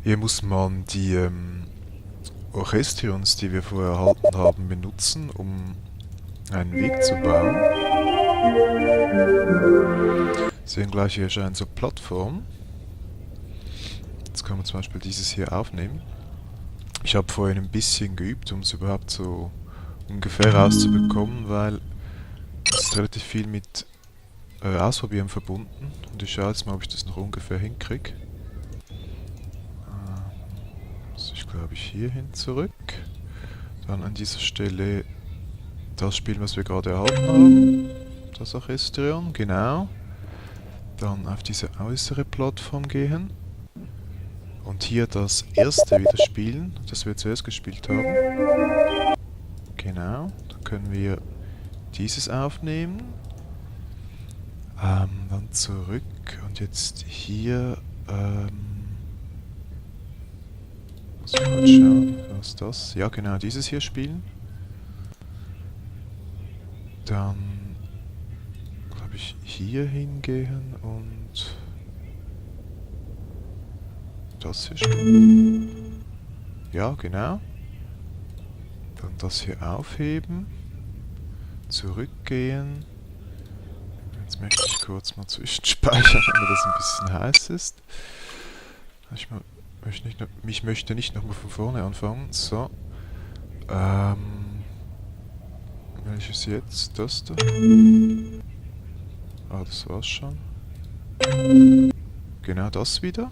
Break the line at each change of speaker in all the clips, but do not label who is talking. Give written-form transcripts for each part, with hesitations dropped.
Hier muss man die Orchestrions, die wir vorher erhalten haben, benutzen, um einen Weg zu bauen. Wir sehen gleich, hier erscheint so Plattform. Jetzt können wir zum Beispiel dieses hier aufnehmen. Ich habe vorhin ein bisschen geübt, um es überhaupt so ungefähr rauszubekommen, weil es ist relativ viel mit Ausprobieren verbunden. Und ich schaue jetzt mal, ob ich das noch ungefähr hinkriege. Muss ich, glaube ich, hier hin zurück. Dann an dieser Stelle das spielen, was wir gerade erhalten haben. Das Orchestrion, genau. Dann auf diese äußere Plattform gehen. Und hier das erste wieder spielen, das wir zuerst gespielt haben. Genau, dann können wir dieses aufnehmen. Dann zurück und jetzt hier. Muss ich mal schauen, was ist das? Ja, genau, dieses hier spielen. Dann glaube ich hier hingehen und das hier spielen. Ja, genau. Dann das hier aufheben. Zurückgehen. Jetzt möchte ich kurz mal zwischenspeichern, wenn mir das ein bisschen heiß ist. Ich möchte nicht nochmal von vorne anfangen. So. Welches jetzt? Das da? Ah, das war's schon. Genau das wieder.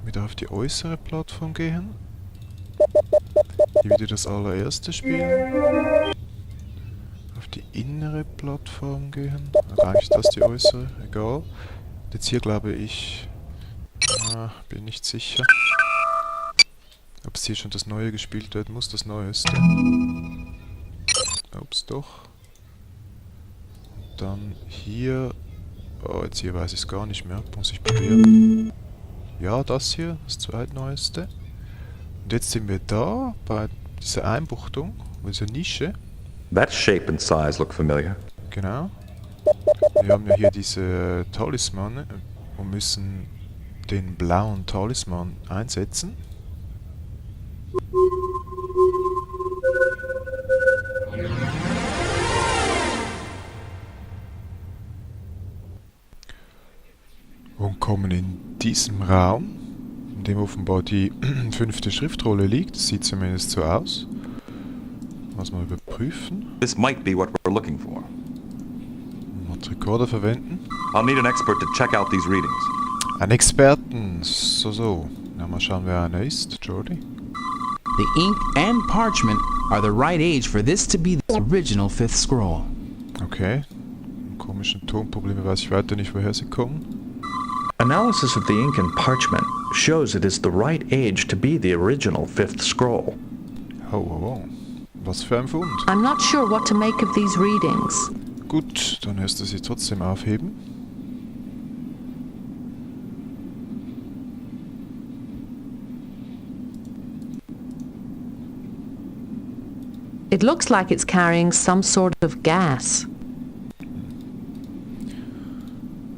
Wieder auf die äußere Plattform gehen. Hier wieder das allererste spielen. Auf die innere Plattform gehen. Also eigentlich ist das die äußere, egal. Jetzt hier glaube ich... bin nicht sicher. Ob es hier schon das Neue gespielt werden muss, das Neueste. Ups, doch. Und dann hier... Oh, jetzt hier weiß ich es gar nicht mehr. Muss ich probieren. Ja, das hier, das zweitneueste. Und jetzt sind wir da, bei dieser Einbuchtung, bei dieser Nische.
That shape and size look familiar.
Genau. Wir haben ja hier diese Talismane und müssen den blauen Talisman einsetzen. Und kommen in diesem Raum, in dem offenbar die 5. Schriftrolle liegt. Das sieht zumindest so aus. Lass mal überprüfen.
This might be what we're looking for.
Und Rekorder verwenden.
I'll need an expert to check out these readings.
Ein Experten, so. Na, mal schauen, wer einer ist. Jordi.
The ink and parchment are the right age for this to be the original 5th scroll.
Okay. Komischen Tonprobleme, weiß ich weiter nicht, woher sie kommen.
Analysis of the ink and parchment shows it is the right age to be the original 5th scroll.
Oh. Was für ein Fund.
I'm not sure what to make of these readings.
Gut, dann wirst du sie trotzdem aufheben.
It looks like it's carrying some sort of gas.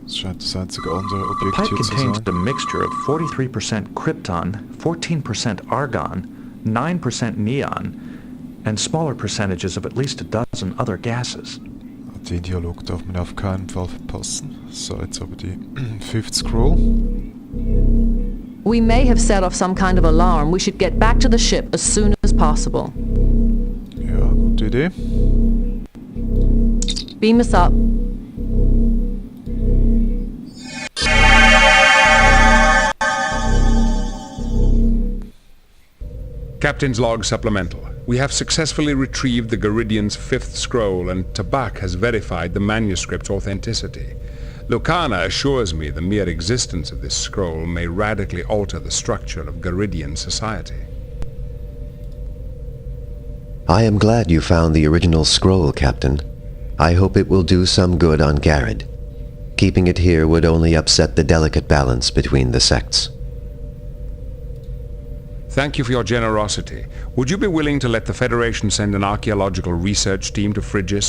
Das scheint das einzige andere Objekt
Pipe
hier zu
contains
sein.
a mixture of 43% krypton, 14% argon, 9% neon, and smaller percentages of at least a dozen other gases.
Den Dialog darf man auf keinen Fall verpassen. So, jetzt aber die 5th Scroll.
We may have set off some kind of alarm. We should get back to the ship as soon as possible.
Ja, gute Idee.
Beam us up.
Captain's Log Supplemental. We have successfully retrieved the Garidian's 5th scroll, and Tabak has verified the manuscript's authenticity. Lucana assures me the mere existence of this scroll may radically alter the structure of Garidian society.
I am glad you found the original scroll, Captain. I hope it will do some good on Garrod. Keeping it here would only upset the delicate balance between the sects.
Thank you for your generosity. Would you be willing to let the Federation send an archaeological research team to Phrygia?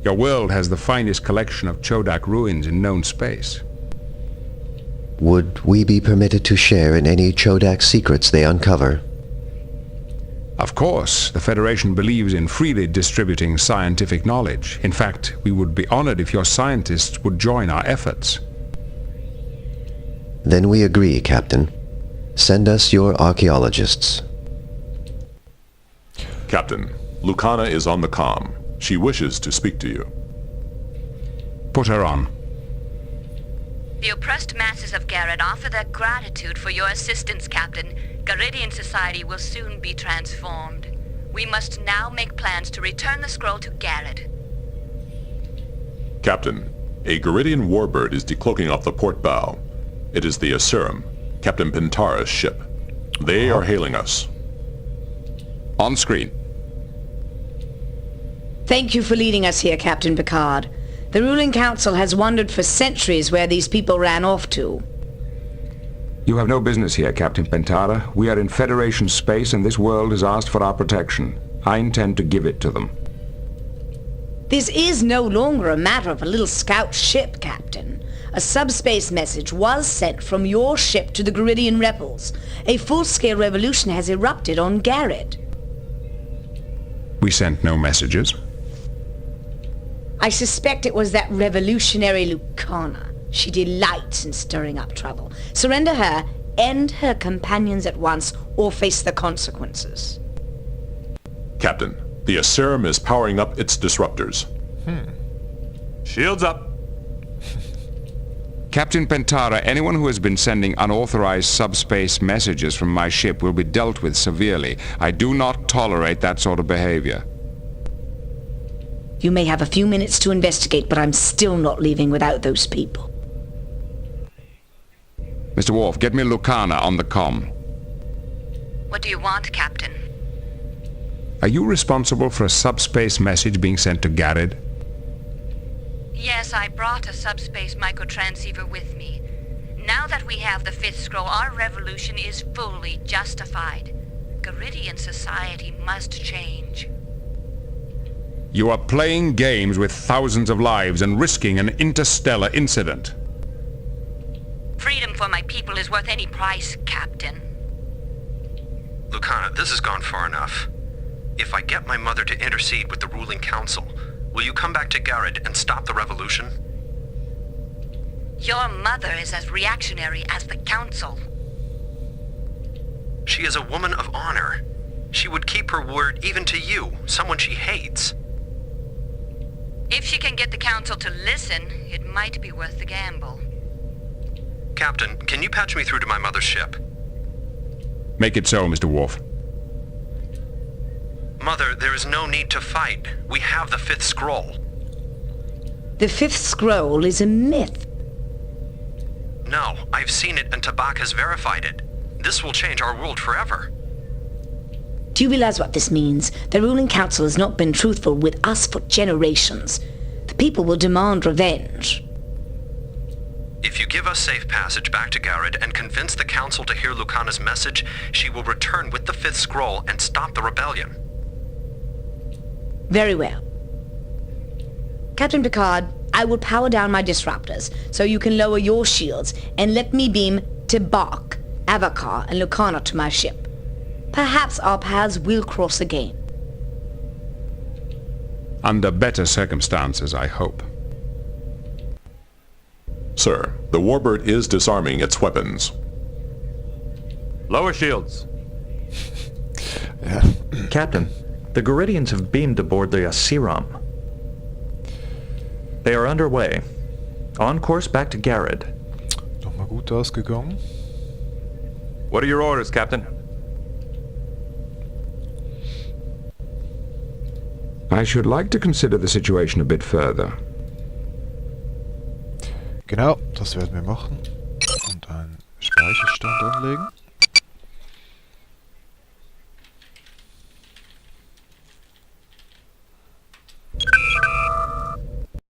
Your world has the finest collection of Chodak ruins in known space.
Would we be permitted to share in any Chodak secrets they uncover?
Of course, the Federation believes in freely distributing scientific knowledge. In fact, we would be honored if your scientists would join our efforts.
Then we agree, Captain. Send us your archaeologists.
Captain, Lucana is on the comm. She wishes to speak to you.
Put her on.
The oppressed masses of Garrett offer their gratitude for your assistance, Captain. Garidian society will soon be transformed. We must now make plans to return the scroll to Garrett.
Captain, a Garidian warbird is decloaking off the port bow. It is the Asurum, Captain Pentara's ship. They are hailing us.
On screen.
Thank you for leading us here, Captain Picard. The ruling council has wondered for centuries where these people ran off to.
You have no business here, Captain Pentara. We are in Federation space and this world has asked for our protection. I intend to give it to them.
This is no longer a matter of a little scout ship, Captain. A subspace message was sent from your ship to the Garidian rebels. A full-scale revolution has erupted on Garrett.
We sent no messages.
I suspect it was that revolutionary Lucana. She delights in stirring up trouble. Surrender her, end her companions at once, or face the consequences.
Captain, the Asurum is powering up its disruptors.
Shields up.
Captain Pentara, anyone who has been sending unauthorized subspace messages from my ship will be dealt with severely. I do not tolerate that sort of behavior.
You may have a few minutes to investigate, but I'm still not leaving without those people.
Mr. Worf, get me Lucana on the comm.
What do you want, Captain?
Are you responsible for a subspace message being sent to Garrett?
Yes, I brought a subspace microtransceiver with me. Now that we have the fifth scroll, our revolution is fully justified. Garidian society must change.
You are playing games with thousands of lives and risking an interstellar incident.
Freedom for my people is worth any price, Captain.
Lucana, this has gone far enough. If I get my mother to intercede with the ruling council, will you come back to Garrett and stop the revolution?
Your mother is as reactionary as the council.
She is a woman of honor. She would keep her word even to you, someone she hates.
If she can get the council to listen, it might be worth the gamble.
Captain, can you patch me through to my mother's ship?
Make it so, Mr. Worf.
Mother, there is no need to fight. We have the fifth scroll.
The fifth scroll is a myth.
No, I've seen it and Tabak has verified it. This will change our world forever.
Do you realize what this means? The ruling council has not been truthful with us for generations. The people will demand revenge.
If you give us safe passage back to Garrett and convince the council to hear Lucana's message, she will return with the fifth scroll and stop the rebellion.
Very well. Captain Picard, I will power down my disruptors so you can lower your shields and let me beam Tabak, Avakar, and Lucana to my ship. Perhaps our paths will cross again.
Under better circumstances, I hope.
Sir, the warbird is disarming its weapons.
Lower shields.
Captain, the Garidians have beamed aboard the Asurum. They are underway. On course back to Garrett.
Doch mal gut ausgegangen.
What are your orders, Captain?
I should like to consider the situation a bit further.
Genau, das werden wir machen. Und einen Speicherstand anlegen.